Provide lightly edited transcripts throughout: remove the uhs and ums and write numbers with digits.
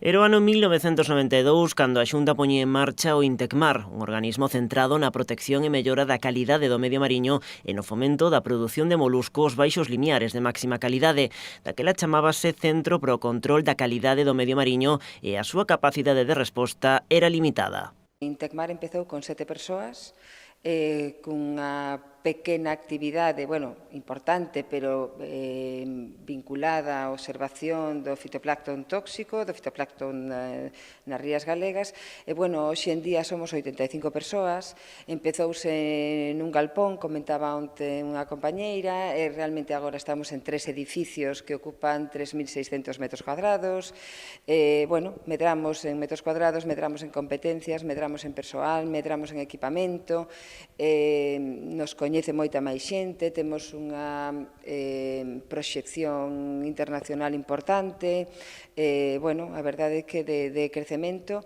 Era o ano 1992 cando a Xunta poñía en marcha o Intecmar, un organismo centrado na protección e mellora da calidade do medio mariño e no fomento da produción de moluscos baixos limiares de máxima calidade. Daquela chamábase Centro para o Control da Calidade do Medio Mariño e a súa capacidade de resposta era limitada. Intecmar empezou con 7 persoas, cunha pequena actividade, importante, pero vinculada á observación do fitoplancton tóxico, do fitoplancton nas rías galegas. Hoxe en día somos 85 persoas, empezouse nun galpón, comentaba onte unha compañeira, e realmente agora estamos en 3 edificios que ocupan 3.600 metros cuadrados. Medramos en metros cuadrados, medramos en competencias, medramos en persoal, medramos en equipamento, nos coñece moita máis xente, temos unha proxección internacional importante, a verdade é que de crecemento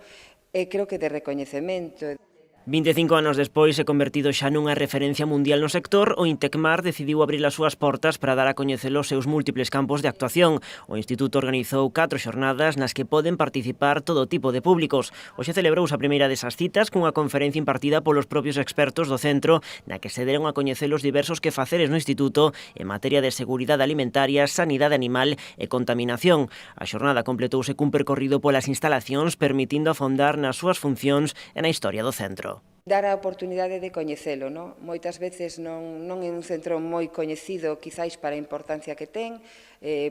e creo que de recoñecemento. 25 anos despois e convertido xa nunha referencia mundial no sector, o Intecmar decidiu abrir as súas portas para dar a coñecer os seus múltiples campos de actuación. O Instituto organizou 4 xornadas nas que poden participar todo tipo de públicos. Hoxe celebrouse a primeira desas citas cunha conferencia impartida polos propios expertos do centro, na que se deron a coñecer os diversos quefaceres no Instituto en materia de seguridade alimentaria, sanidade animal e contaminación. A xornada completouse cun percorrido polas instalacións, permitindo afondar nas súas funcións e na historia do centro. Dar a oportunidade de coñecelo, non? Moitas veces non é un centro moi coñecido, quizáis para a importancia que ten,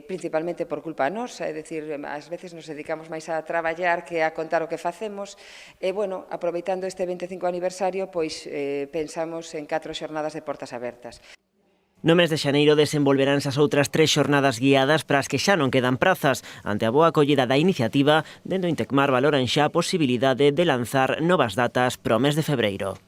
principalmente por culpa nosa, é dicir, ás veces nos dedicamos máis a traballar que a contar o que facemos, e, aproveitando este 25 aniversario, pois pensamos en 4 xornadas de portas abertas. No mes de xaneiro desenvolveranse as outras 3 xornadas guiadas para as que xa non quedan prazas. Ante a boa acollida da iniciativa, dende o Intecmar valoran xa a posibilidade de lanzar novas datas para o mes de febreiro.